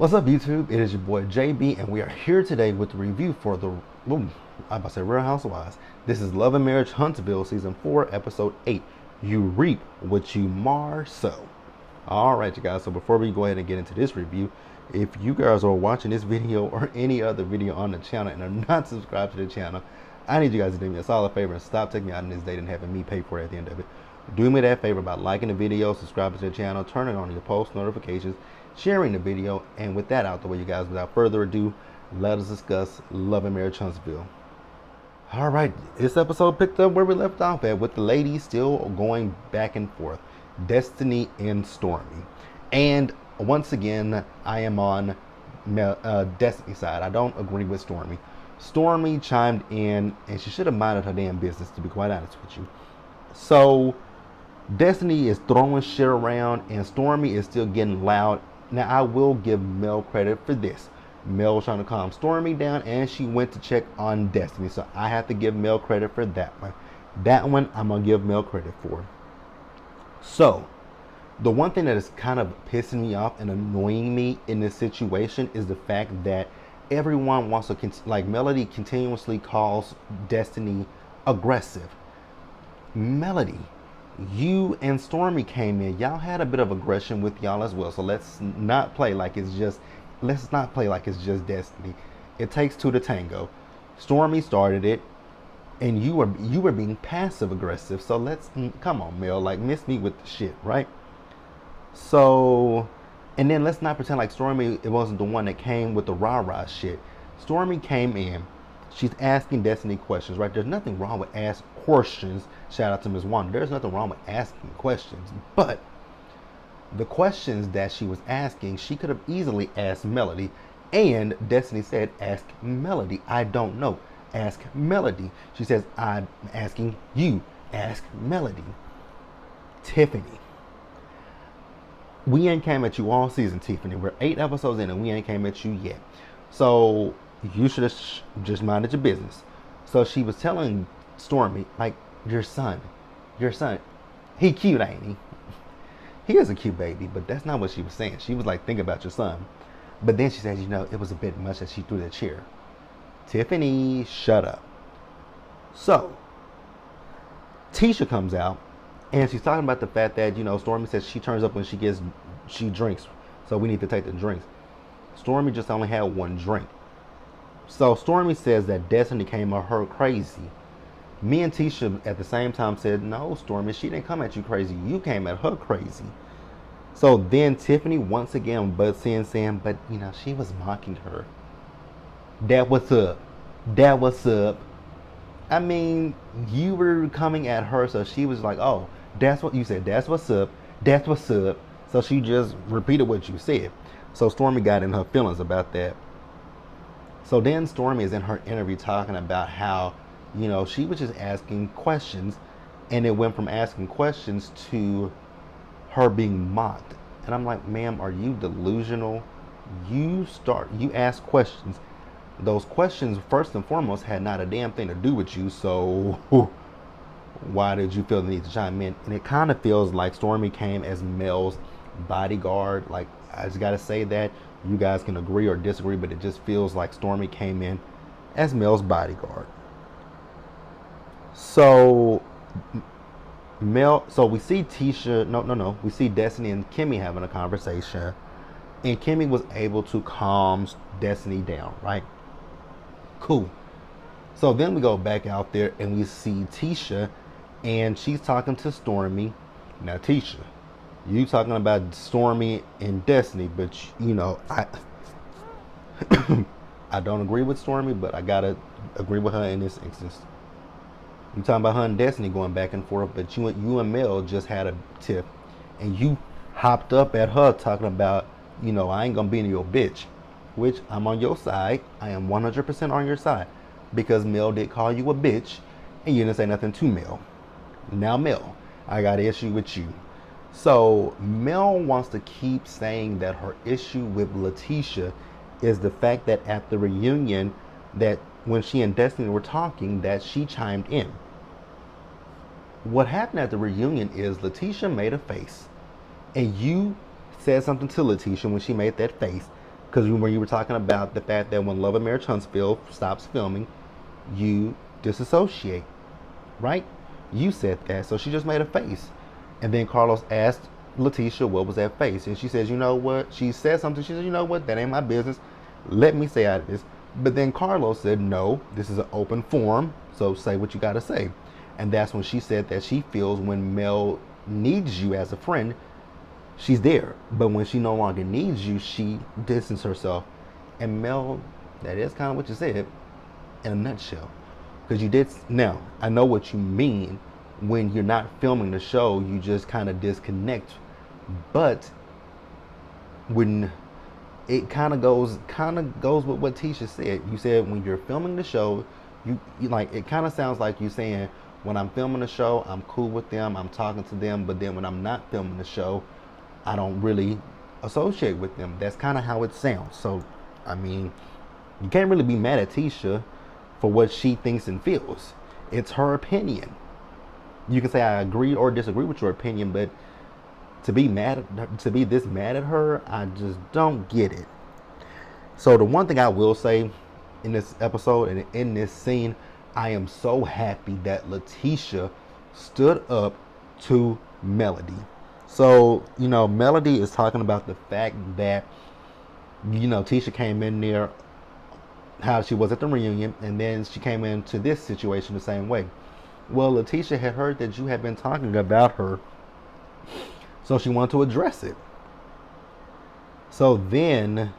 What's up, YouTube? It is your boy JB, and we are here today with the review for the I'm about to say Real Housewives. This is Love and Marriage Huntsville season 4, episode 8. You reap what you mar sow. All right, you guys. So before we go ahead and get into this review, if you guys are watching this video or any other video on the channel and are not subscribed to the channel, I need you guys to do me a solid favor and stop taking me out on this date and having me pay for it at the end of it. Do me that favor by liking the video, subscribing to the channel, turning on your post notifications, sharing the video, and with that out the way, you guys, without further ado, let us discuss Love and Marriage Huntsville. All right, this episode picked up where we left off at, with the ladies still going back and forth, Destiny and Stormy. And once again, I am on Destiny's side. I don't agree with Stormy. Stormy chimed in, and she should have minded her damn business, to be quite honest with you. So Destiny is throwing shit around, and Stormy is still getting loud. Now, I will give Mel credit for this. Mel was trying to calm Stormy down, and she went to check on Destiny. So I have to give Mel credit for that one. That one, I'm going to give Mel credit for. So, the one thing that is kind of pissing me off and annoying me in this situation is the fact that everyone wants to, like, Melody continuously calls Destiny aggressive. Melody, you and Stormy came in. Y'all had a bit of aggression with y'all as well. So let's not play like it's just Destiny. It takes two to tango. Stormy started it, and you were being passive aggressive. So let's come on, Mel, like, miss me with the shit, right? So, and then let's not pretend like Stormy, it wasn't the one that came with the rah-rah shit. Stormy came in. She's asking Destiny questions, right? There's nothing wrong with asking questions. Shout out to Ms. Wanda. There's nothing wrong with asking questions. But the questions that she was asking, she could have easily asked Melody. And Destiny said, ask Melody. I don't know. Ask Melody. She says, I'm asking you. Ask Melody. Tiffany. We ain't came at you all season, Tiffany. We're 8 episodes in and we ain't came at you yet. So you should have just minded your business. So she was telling Stormy, like, your son, he cute, ain't he? He is a cute baby, but that's not what she was saying. She was like, think about your son. But then she said, it was a bit much that she threw the chair. Tiffany, shut up. So Tisha comes out, and she's talking about the fact that, Stormy says she turns up when she drinks. So we need to take the drinks. Stormy just only had one drink. So Stormy says that Destiny came at her crazy. Me and Tisha at the same time said, no, Stormy, she didn't come at you crazy. You came at her crazy. So then Tiffany once again butts in saying, but, she was mocking her. That what's up. That what's up. I mean, you were coming at her, so she was like, oh, that's what you said. That's what's up. That's what's up. So she just repeated what you said. So Stormy got in her feelings about that. So then Stormy is in her interview talking about how, she was just asking questions, and it went from asking questions to her being mocked. And I'm like, ma'am, are you delusional? You ask questions. Those questions, first and foremost, had not a damn thing to do with you. So why did you feel the need to chime in? And it kind of feels like Stormy came as Mel's bodyguard. Like, I just got to say that. You guys can agree or disagree, but it just feels like Stormy came in as Mel's bodyguard. So we see Tisha, we see Destiny and Kimmy having a conversation, and Kimmy was able to calm Destiny down, right? Cool. So then we go back out there and we see Tisha, and she's talking to Stormy. Now, Tisha, you talking about Stormy and Destiny, but I don't agree with Stormy, but I gotta agree with her in this instance. You talking about her and Destiny going back and forth, but you and Mel just had a tip, and you hopped up at her talking about, I ain't gonna be your bitch, which I'm on your side. I am 100% on your side, because Mel did call you a bitch, and you didn't say nothing to Mel. Now, Mel, I got an issue with you. So Mel wants to keep saying that her issue with Letitia is the fact that at the reunion, that when she and Destiny were talking, that she chimed in. What happened at the reunion is Letitia made a face, and you said something to Letitia when she made that face, Because when you were talking about the fact that when Love and Marriage Huntsville stops filming, you disassociate, right? You said that, so she just made a face. And then Carlos asked Letitia what was that face, and she says, you know what? She said something. She said, you know what? That ain't my business. Let me say out of this. But then Carlos said, no, this is an open forum, so say what you got to say. And that's when she said that she feels when Mel needs you as a friend, she's there. But when she no longer needs you, she distances herself. And Mel, that is kind of what you said in a nutshell. Because you did, now, I know what you mean. When you're not filming the show, you just kind of disconnect. But when it kind of goes with what Tisha said. You said when you're filming the show, you like, it kind of sounds like you saying, when I'm filming the show, I'm cool with them, I'm talking to them, but then when I'm not filming the show, I don't really associate with them. That's kind of how it sounds. So, I mean, you can't really be mad at Tisha for what she thinks and feels. It's her opinion. You can say I agree or disagree with your opinion, but to be this mad at her, I just don't get it. So the one thing I will say in this episode and in this scene, I am so happy that Letitia stood up to Melody. So, Melody is talking about the fact that, Tisha came in there, how she was at the reunion, and then she came into this situation the same way. Well, Letitia had heard that you had been talking about her, so she wanted to address it. So then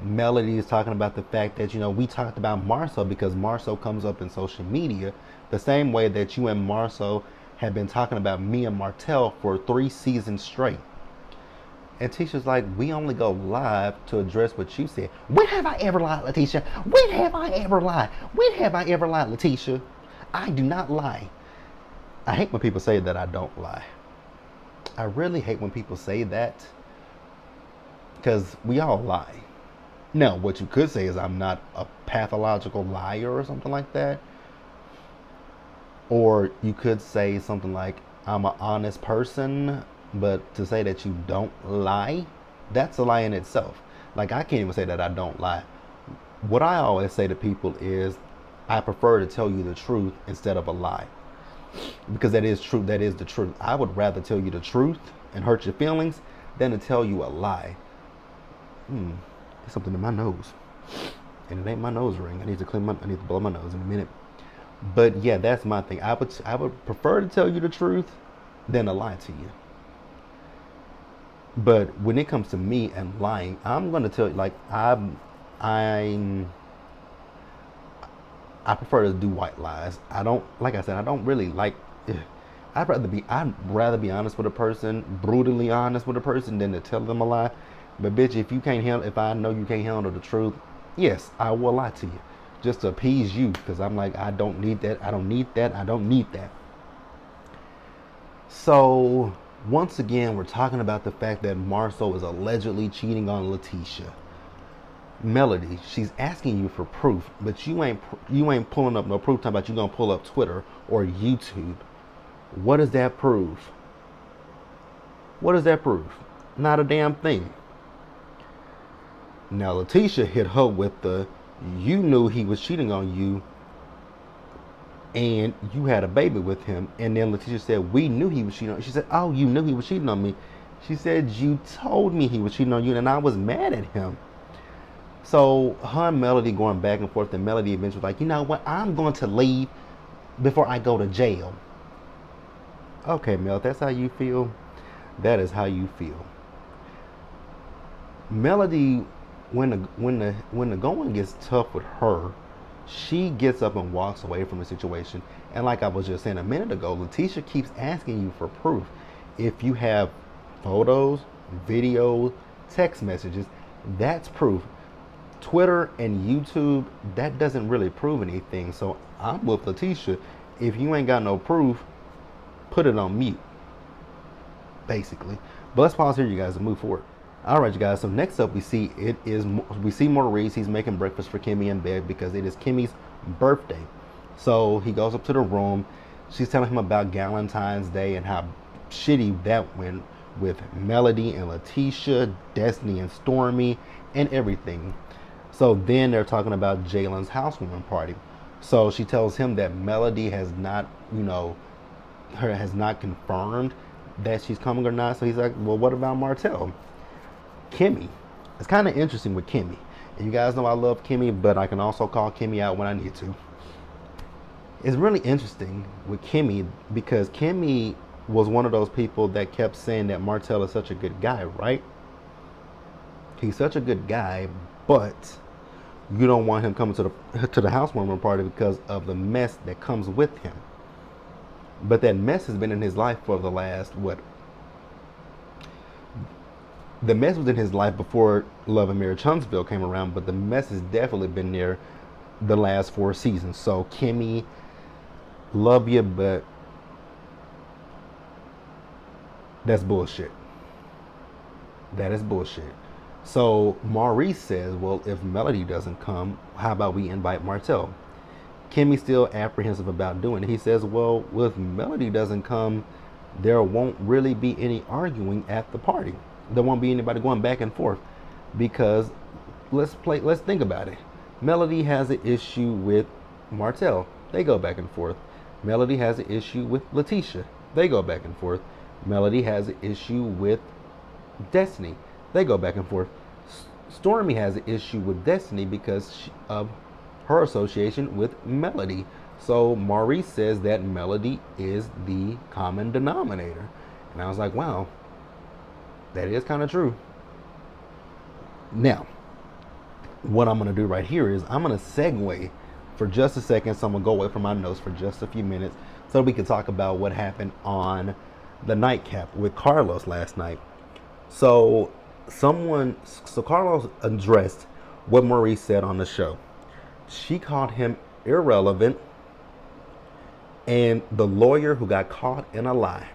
Melody is talking about the fact that, we talked about Marceau because Marceau comes up in social media the same way that you and Marceau have been talking about me and Martell for 3 seasons straight. And Tisha's like, we only go live to address what you said. When have I ever lied, Letitia? When have I ever lied? When have I ever lied, Letitia? I do not lie. I hate when people say that I don't lie. I really hate when people say that, because we all lie. Now, what you could say is I'm not a pathological liar or something like that. Or you could say something like, I'm an honest person, but to say that you don't lie, that's a lie in itself. Like, I can't even say that I don't lie. What I always say to people is, I prefer to tell you the truth instead of a lie. Because that is true. That is the truth. I would rather tell you the truth and hurt your feelings than to tell you a lie. There's something in my nose. And it ain't my nose ring. I need to blow my nose in a minute. But yeah, that's my thing. I would prefer to tell you the truth than to lie to you. But when it comes to me and lying, I'm gonna tell you, like, I prefer to do white lies. I don't, like I said, I don't really like. I'd rather be honest with a person, brutally honest with a person, than to tell them a lie. But bitch, if I know you can't handle the truth, yes, I will lie to you, just to appease you, because I'm like, I don't need that. I don't need that. I don't need that. So once again, we're talking about the fact that Marceau is allegedly cheating on Letitia. Melody, she's asking you for proof, but you ain't pulling up no proof. Talking about you gonna pull up Twitter or YouTube. What does that prove? What does that prove? Not a damn thing. Now Letitia hit her with the, you knew he was cheating on you and you had a baby with him. And then Letitia said, we knew he was cheating on you. She said, oh, you knew he was cheating on me. She said, you told me he was cheating on you and I was mad at him. So her and Melody going back and forth, and Melody eventually was like, you know what, I'm going to leave before I go to jail. Okay, Mel, that's how you feel. That is how you feel. Melody, when the going gets tough with her, she gets up and walks away from the situation. And like I was just saying a minute ago, Letitia keeps asking you for proof. If you have photos, videos, text messages, that's proof. Twitter and YouTube, that doesn't really prove anything. So I'm with Letitia. If you ain't got no proof, put it on mute, basically. But let's pause here, you guys, and move forward. All right, you guys. So next up, we see Maurice. He's making breakfast for Kimmy in bed because it is Kimmy's birthday. So he goes up to the room. She's telling him about Valentine's Day and how shitty that went with Melody and Letitia, Destiny and Stormy, and everything. So then they're talking about Jalen's housewarming party. So she tells him that Melody has not, her has not confirmed that she's coming or not. So he's like, well, what about Martell? Kimmy. It's kind of interesting with Kimmy. And you guys know I love Kimmy, but I can also call Kimmy out when I need to. It's really interesting with Kimmy because Kimmy was one of those people that kept saying that Martell is such a good guy, right? He's such a good guy, but you don't want him coming to the housewarming party because of the mess that comes with him. But that mess has been in his life for the last what? The mess was in his life before Love and Marriage Huntsville came around, but the mess has definitely been there the last 4 seasons. So Kimmy, love you, but that's bullshit. That is bullshit. So Maurice says, well, if Melody doesn't come, how about we invite Martell? Kimmy's still apprehensive about doing it. He says, well, if Melody doesn't come, there won't really be any arguing at the party. There won't be anybody going back and forth because let's think about it. Melody has an issue with Martell. They go back and forth. Melody has an issue with Letitia. They go back and forth. Melody has an issue with Destiny. They go back and forth. Stormy has an issue with Destiny because of her association with Melody. So Maurice says that Melody is the common denominator. And I was like, wow, that is kind of true. Now, what I'm going to do right here is I'm going to segue for just a second. So I'm going to go away from my notes for just a few minutes so we can talk about what happened on the nightcap with Carlos last night. So Carlos addressed what Maurice said on the show. She called him irrelevant and the lawyer who got caught in a lie.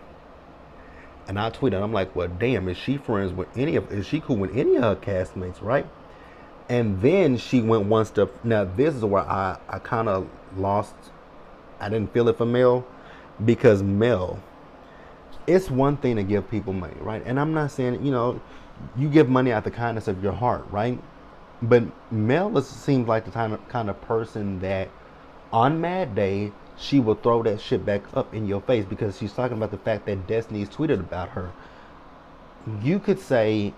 And I tweeted, I'm like, well, damn, is she cool with any of her castmates, right? And then she went one step. Now, this is where I kind of lost. I didn't feel it for Mel because Mel, it's one thing to give people money, right? And I'm not saying, you give money out the kindness of your heart, right? But Mel seems like the kind of person that on Mad Day, she will throw that shit back up in your face because she's talking about the fact that Destiny's tweeted about her. You could say,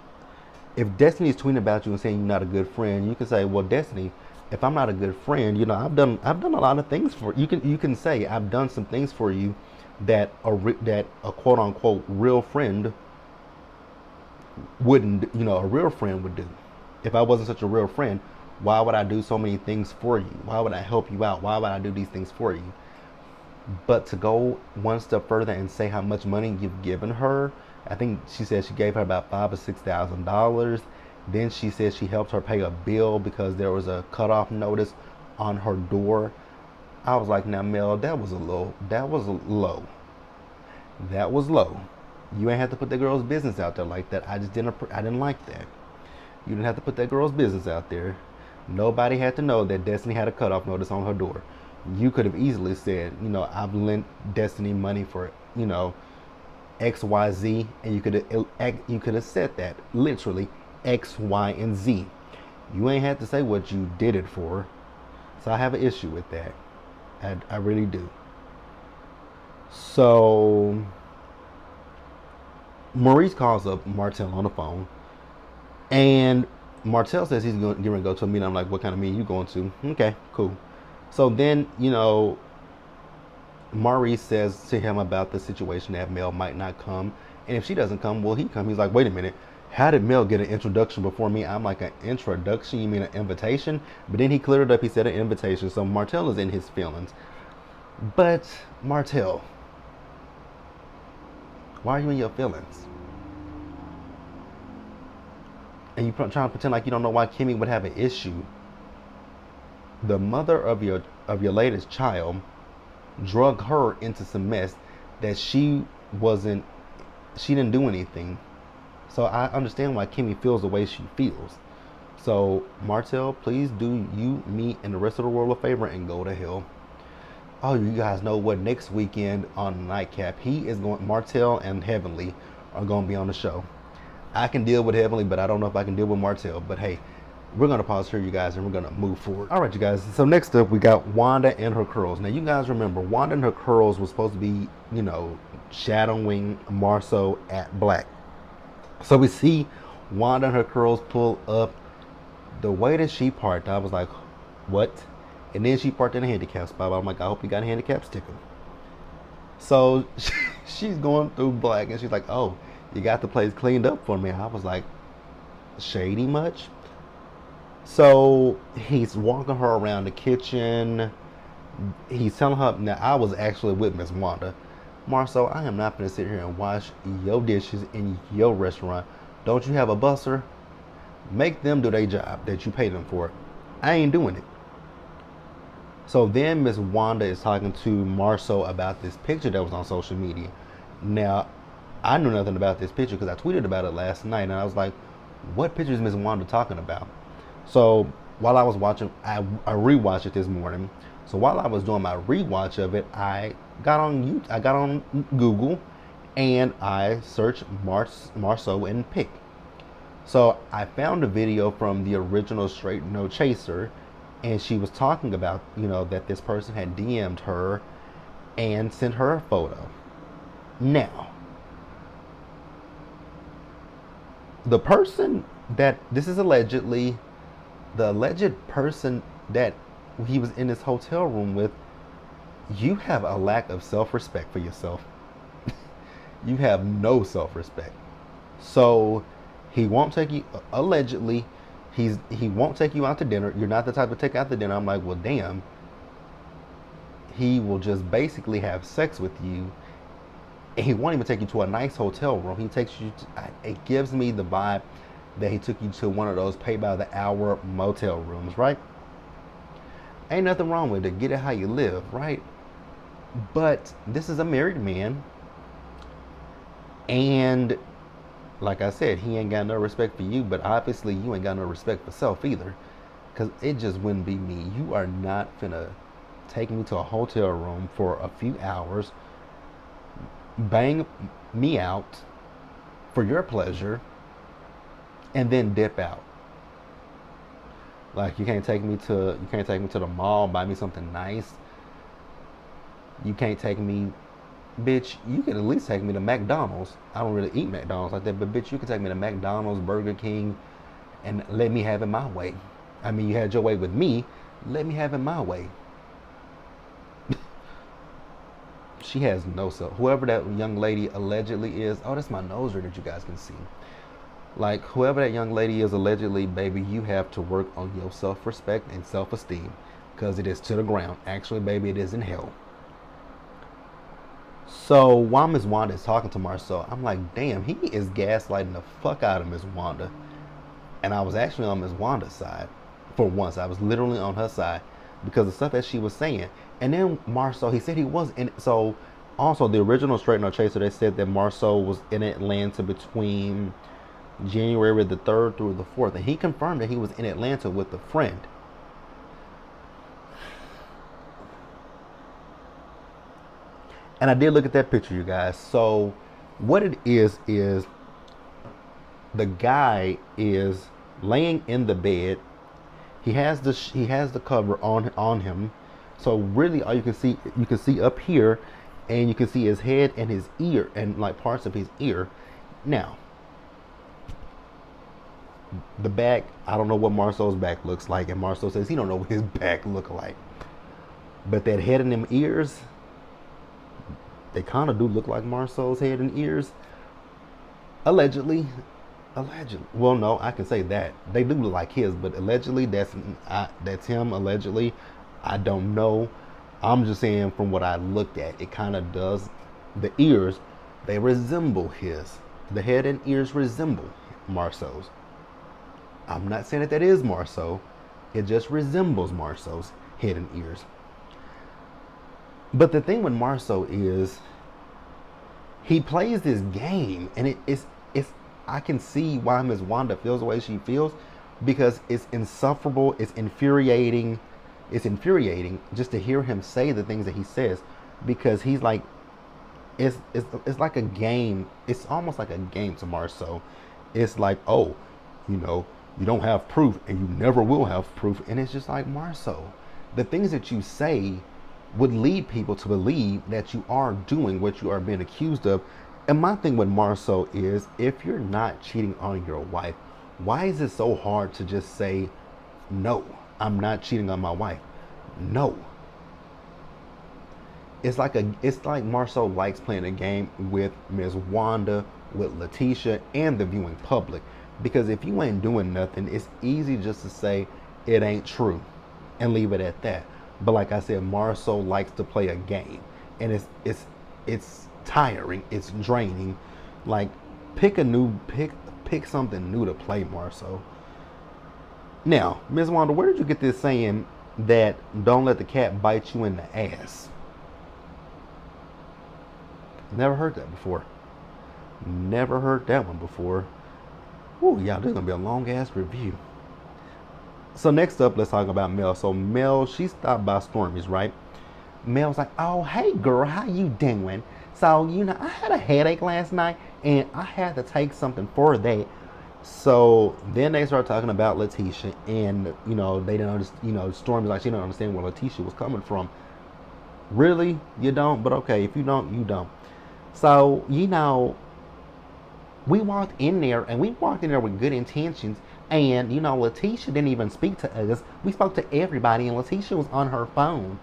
if Destiny's tweeting about you and saying you're not a good friend, you can say, well, Destiny, if I'm not a good friend, I've done a lot of things for you. You can say I've done some things for you that a quote unquote real friend wouldn't, a real friend would do. If I wasn't such a real friend, why would I do so many things for you? Why would I help you out? Why would I do these things for you? But to go one step further and say how much money you've given her, I think she said she gave her about $5,000 or $6,000. Then she said she helped her pay a bill because there was a cutoff notice on her door. I was like, now Mel, that was low. That was low. You ain't have to put that girl's business out there like that. I didn't like that. You didn't have to put that girl's business out there. Nobody had to know that Destiny had a cutoff notice on her door. You could have easily said, I've lent Destiny money for, X, Y, Z, and you could have said that literally X, Y, and Z. You ain't had to say what you did it for. So I have an issue with that. I really do. So Maurice calls up Martell on the phone, and Martell says he's going to go to a meeting. I'm like, what kind of meeting you going to? Okay, cool. So then, Maurice says to him about the situation that Mel might not come. And if she doesn't come, will he come? He's like, wait a minute. How did Mel get an introduction before me? I'm like, an introduction? You mean an invitation? But then he cleared it up. He said an invitation. So Martell is in his feelings. But Martell, why are you in your feelings? And you trying to pretend like you don't know why Kimmy would have an issue. The mother of your latest child drug her into some mess that she didn't do anything. So I understand why Kimmy feels the way she feels. So Martell, please do you, me, and the rest of the world a favor and go to hell. Oh, you guys know what? Next weekend on Nightcap, Martell and Heavenly are going to be on the show. I can deal with Heavenly, but I don't know if I can deal with Martell. But hey, we're gonna pause here, you guys, and we're gonna move forward. All right, you guys. So next up, we got Wanda and her curls. Now, you guys remember Wanda and her curls was supposed to be, shadowing Marceau at Black. So we see Wanda and her curls pull up. The way that she parked, I was like, what? And then she parked in a handicap spot. I'm like, I hope you got a handicap sticker. So she's going through Black, and she's like, oh, you got the place cleaned up for me. I was like, shady much? So he's walking her around the kitchen. He's telling her, now I was actually with Miss Wanda. Marceau, I am not going to sit here and wash your dishes in your restaurant. Don't you have a busser? Make them do their job that you pay them for. I ain't doing it. So then Miss Wanda is talking to Marceau about this picture that was on social media. Now, I knew nothing about this picture because I tweeted about it last night, and I was like, what picture is Miss Wanda talking about? So while I was watching, I rewatched it this morning. So while I was doing my rewatch of it, I got on Google, and I searched Marceau and pick. So I found a video from the original Straight No Chaser, and she was talking about, that this person had DM'd her and sent her a photo. Now, the person that this is allegedly, the alleged person that he was in this hotel room with, you have a lack of self-respect for yourself. You have no self-respect. So he won't take you, allegedly, he won't take you out to dinner. You're not the type to take out to dinner. I'm like, well, damn. He will just basically have sex with you. And he won't even take you to a nice hotel room. He takes you to, it gives me the vibe that he took you to one of those pay by the hour motel rooms, right? Ain't nothing wrong with it. Get it how you live, right? But this is a married man. And like I said, he ain't got no respect for you, but obviously you ain't got no respect for self either. Because it just wouldn't be me. You are not finna take me to a hotel room for a few hours, bang me out for your pleasure, and then dip out. Like you can't take me to the mall, buy me something nice. You can't take me, bitch, you can at least take me to McDonald's. I don't really eat McDonald's like that, but bitch, you can take me to McDonald's, Burger King, and let me have it my way. I mean, you had your way with me, let me have it my way. She has no self. Whoever that young lady allegedly is, oh, that's my nose ring that you guys can see. Like, whoever that young lady is allegedly, baby, you have to work on your self-respect and self-esteem, because it is to the ground. Actually, baby, it is in hell. So while Miss Wanda is talking to Marceau, I'm like, damn, he is gaslighting the fuck out of Miss Wanda. And I was actually on Miss Wanda's side. For once, I was literally on her side because of stuff that she was saying. And then Marceau, he said he was in. So also the original Straight No Chaser, they said that Marceau was in Atlanta between January the 3rd through the 4th. And he confirmed that he was in Atlanta with a friend. And I did look at that picture, you guys. So what it is the guy is laying in the bed. He has the cover on him. So really all you can see up here, and you can see his head and his ear and like parts of his ear. Now, the back, I don't know what Marceau's back looks like, and Marceau says he don't know what his back look like. But that head and them ears, they kind of do look like Marceau's head and ears. Allegedly. Well, no, I can say that. They do look like his, but allegedly, that's him, allegedly. I don't know. I'm just saying from what I looked at, it kind of does. The ears, they resemble his. The head and ears resemble Marceau's. I'm not saying that is Marceau. It just resembles Marceau's head and ears. But the thing with Marceau is he plays this game, and it's I can see why Ms. Wanda feels the way she feels, because it's insufferable, it's infuriating just to hear him say the things that he says, because he's like, it's like a game. It's almost like a game to Marceau, It's like, oh, you know, you don't have proof and you never will have proof. And it's just like, Marceau, the things that you say would lead people to believe that you are doing what you are being accused of. And my thing with Marceau is, if you're not cheating on your wife, why is it so hard to just say, no, I'm not cheating on my wife? No. It's like Marceau likes playing a game with Ms. Wanda, with Letitia, and the viewing public. Because if you ain't doing nothing, it's easy just to say it ain't true and leave it at that. But like I said, Marceau likes to play a game, and it's tiring, it's draining. Like, pick something new to play, Marceau. Now, Ms. Wanda, where did you get this saying that don't let the cat bite you in the ass? Never heard that before. Never heard that one before. Ooh, yeah, this is gonna be a long ass review. So next up, let's talk about Mel. So Mel, she stopped by Stormy's, right? Mel's like, oh, hey girl, how you doing? So, I had a headache last night and I had to take something for that. So then they start talking about Letitia, and they didn't understand. Stormy's like, she didn't understand where Letitia was coming from. Really, you don't? But okay, if you don't, you don't. So we walked in there, and we walked in there with good intentions. And Letitia didn't even speak to us. We spoke to everybody, and Letitia was on her phone.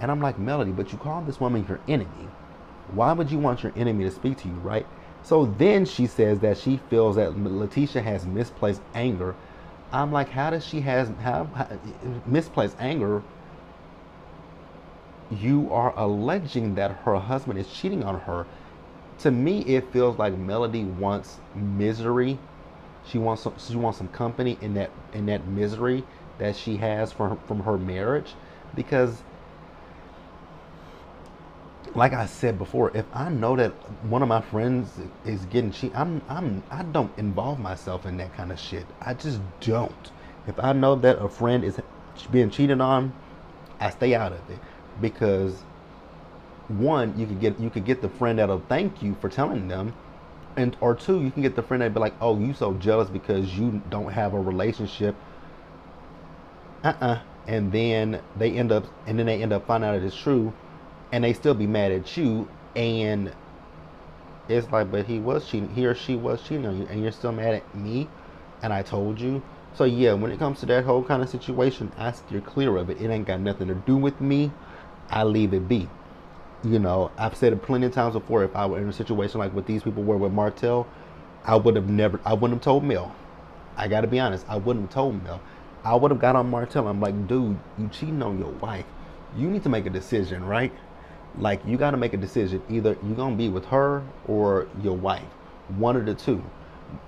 And I'm like, Melody, but you called this woman your enemy. Why would you want your enemy to speak to you, right? So then she says that she feels that Letitia has misplaced anger. I'm like, how does she have misplaced anger? You are alleging that her husband is cheating on her. To me, it feels like Melody wants misery. She wants some company in that misery that she has from her marriage, because, like I said before, if I know that one of my friends is getting cheated, I don't involve myself in that kind of shit. I just don't. If I know that a friend is being cheated on, I stay out of it, because one, you could get the friend that'll thank you for telling them, or two, you can get the friend that'll be like, oh, you so jealous because you don't have a relationship. And then they end up finding out it's true, and they still be mad at you, and it's like, but he or she was cheating on you, and you're still mad at me, and I told you. So yeah, when it comes to that whole kind of situation, I steer clear of it. It ain't got nothing to do with me. I leave it be. I've said it plenty of times before. If I were in a situation like what these people were with Martell, I wouldn't have told Mel. I gotta be honest, I wouldn't have told Mel. I would have got on Martell. I'm like, dude, you cheating on your wife. You need to make a decision, right? Like, you got to make a decision. Either you're going to be with her or your wife. One of the two.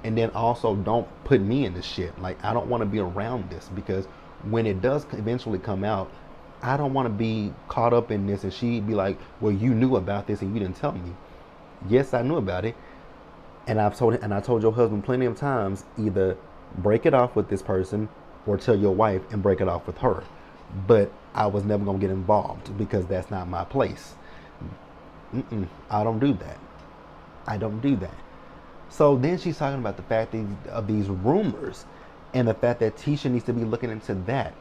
And then also, don't put me in this shit. Like, I don't want to be around this, because when it does eventually come out, I don't want to be caught up in this and she be like, well, you knew about this and you didn't tell me. Yes, I knew about it. And I told your husband plenty of times, either break it off with this person or tell your wife and break it off with her. But I was never going to get involved, because that's not my place. I don't do that. I don't do that. So then she's talking about the fact of these rumors, and the fact that Tisha needs to be looking into that.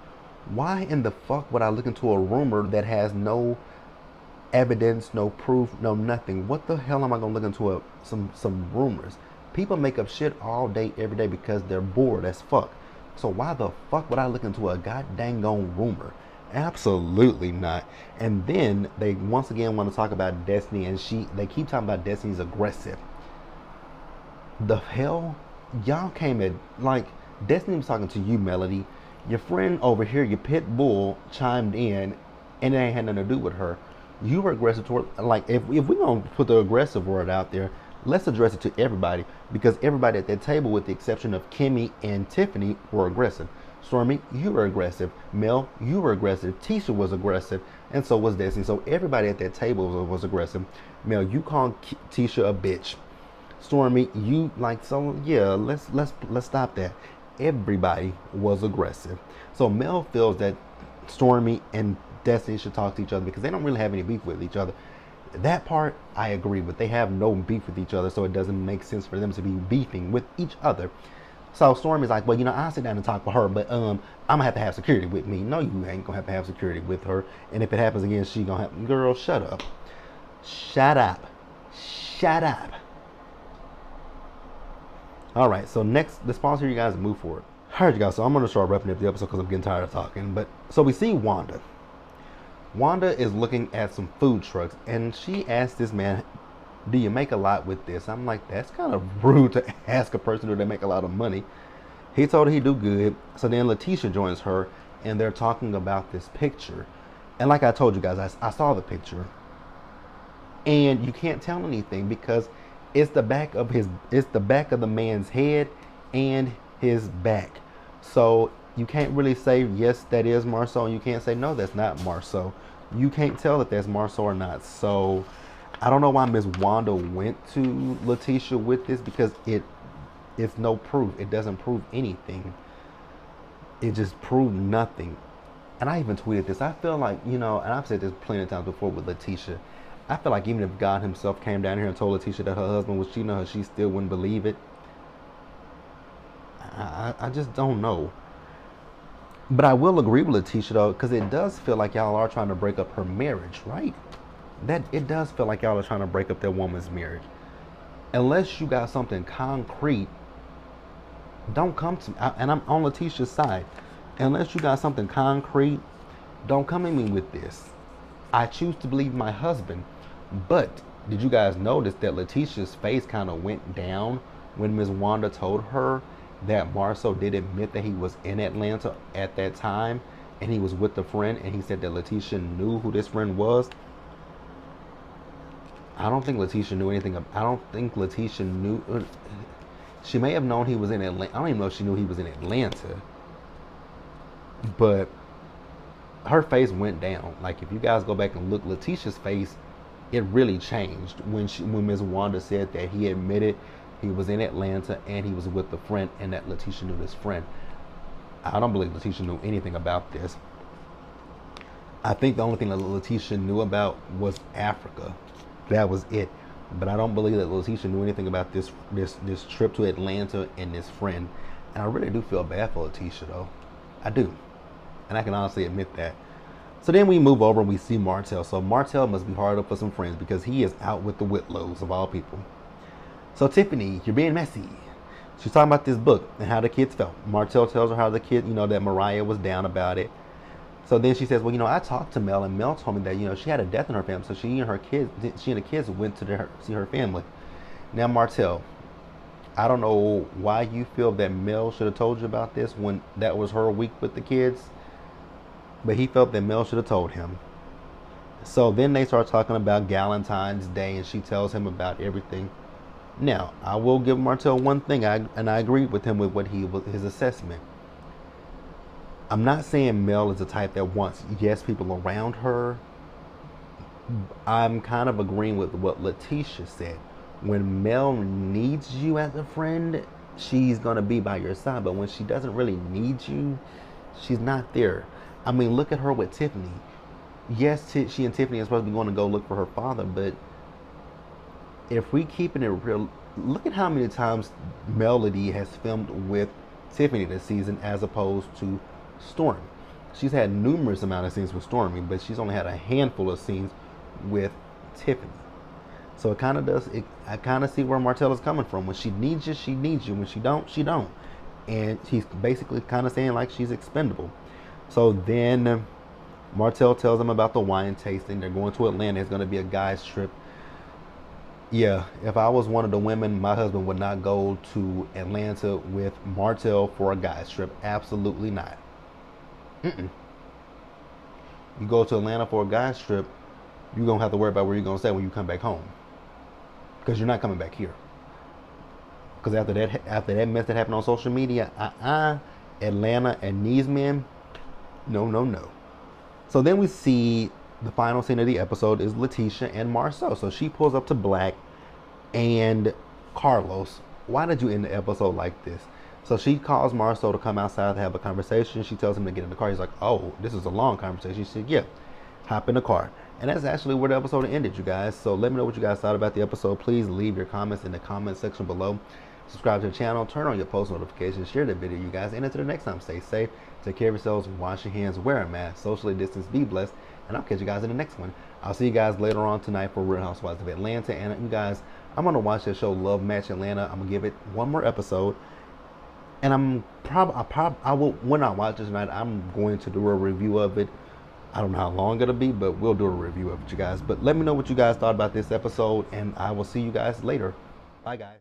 Why in the fuck would I look into a rumor that has no evidence, no proof, no nothing? What the hell am I going to look into some rumors? People make up shit all day, every day, because they're bored as fuck. So why the fuck would I look into a goddamn rumor? Absolutely not. And then they once again want to talk about Destiny, and they keep talking about Destiny's aggressive. The hell? Y'all came at, like, Destiny was talking to you, Melody. Your friend over here, your pit bull, chimed in, and it ain't had nothing to do with her. You were aggressive toward, like, if we're going to put the aggressive word out there, let's address it to everybody, because everybody at that table, with the exception of Kimmy and Tiffany, were aggressive. Stormy, you were aggressive. Mel, you were aggressive. Tisha was aggressive, and so was Destiny. So everybody at that table was aggressive. Mel, you called Tisha a bitch. Stormy, you like, so yeah, let's stop that. Everybody was aggressive. So Mel feels that Stormy and Destiny should talk to each other, because they don't really have any beef with each other. That part I agree with. They have no beef with each other, so it doesn't make sense for them to be beefing with each other. So Storm is like, well, I'll sit down and talk with her, but I'm gonna have to have security with me. No, you ain't gonna have to have security with her. And if it happens again, she gonna have, girl, shut up. Shut up. Shut up. All right, so next, the sponsor, you guys move forward. All right, you guys, so I'm gonna start wrapping up the episode because I'm getting tired of talking. But so we see Wanda. Wanda is looking at some food trucks, and she asked this man, do you make a lot with this? I'm like, that's kind of rude to ask a person, do they make a lot of money? He told her he do good. So then Letitia joins her, and they're talking about this picture. And like I told you guys, I saw the picture, and you can't tell anything because it's the back of the man's head and his back. So you can't really say, yes, that is Marceau, and you can't say, no, that's not Marceau. You can't tell if that's Marceau or not. So I don't know why Miss Wanda went to Letitia with this, because it's no proof. It doesn't prove anything. It just proved nothing. And I even tweeted this. I feel like, and I've said this plenty of times before with Letitia, I feel like even if God himself came down here and told Letitia that her husband was cheating on her, she still wouldn't believe it. I just don't know. But I will agree with Letitia, though, because it does feel like y'all are trying to break up her marriage, right? That it does feel like y'all are trying to break up that woman's marriage. Unless you got something concrete, don't come to me. And I'm on Letitia's side. Unless you got something concrete, don't come at me with this. I choose to believe my husband. But did you guys notice that Letitia's face kind of went down when Ms. Wanda told her that Marceau did admit that he was in Atlanta at that time and he was with a friend, and he said that Letitia knew who this friend was? I don't think Letitia knew anything. I don't think Letitia knew. She may have known he was in Atlanta. I don't even know if she knew he was in Atlanta. But her face went down. Like, if you guys go back and look, Letitia's face, it really changed when Ms. Wanda said that he admitted he was in Atlanta and he was with a friend, and that Letitia knew this friend. I don't believe Letitia knew anything about this. I think the only thing that Letitia knew about was Africa. That was it. But I don't believe that Letitia knew anything about this trip to Atlanta and this friend. And I really do feel bad for Letitia, though. I do. And I can honestly admit that. So then we move over and we see Martell. So Martell must be hard up for some friends because he is out with the Whitlows, of all people. So Tiffany, you're being messy. She's talking about this book and how the kids felt. Martell tells her how the kid, that Mariah was down about it. So then she says, well, I talked to Mel, and Mel told me that, she had a death in her family. So she and the kids went to see her family. Now, Martell, I don't know why you feel that Mel should have told you about this when that was her week with the kids, but he felt that Mel should have told him. So then they start talking about Valentine's Day, and she tells him about everything. Now, I will give Martell one thing, and I agree with him with his assessment. I'm not saying Mel is the type that wants people around her. I'm kind of agreeing with what Letitia said. When Mel needs you as a friend, she's going to be by your side. But when she doesn't really need you, she's not there. I mean, look at her with Tiffany. Yes, she and Tiffany are supposed to be going to go look for her father, but if we keeping it real, look at how many times Melody has filmed with Tiffany this season as opposed to Stormy. She's had numerous amount of scenes with Stormy, but she's only had a handful of scenes with Tiffany. So it kind of does. I kind of see where Martell is coming from. When she needs you, she needs you. When she don't, she don't. And he's basically kind of saying like she's expendable. So then Martell tells them about the wine tasting. They're going to Atlanta. It's going to be a guy's trip. Yeah, if I was one of the women, my husband would not go to Atlanta with Martell for a guy's trip. Absolutely not. You go to Atlanta for a guy's trip, you're going to have to worry about where you're going to stay when you come back home. Because you're not coming back here. Because after that mess that happened on social media, Atlanta and these men, no. So then we see the final scene of the episode is Letitia and Marceau. So she pulls up to Black and Carlos. Why did you end the episode like this? So she calls Marceau to come outside to have a conversation. She tells him to get in the car. He's like, oh, this is a long conversation. She said, yeah. hop in the car. And that's actually where the episode ended, you guys. So let me know what you guys thought about the episode. Please leave your comments in the comment section below. Subscribe to the channel, turn on your post notifications, share the video, you guys. And until the next time, stay safe, take care of yourselves, wash your hands, wear a mask, socially distance, be blessed. And I'll catch you guys in the next one. I'll see you guys later on tonight for Real Housewives of Atlanta. And you guys, I'm going to watch that show, Love Match Atlanta. I'm going to give it one more episode. And I will, when I watch it tonight, I'm going to do a review of it. I don't know how long it'll be, but we'll do a review of it, you guys. But let me know what you guys thought about this episode, and I will see you guys later. Bye, guys.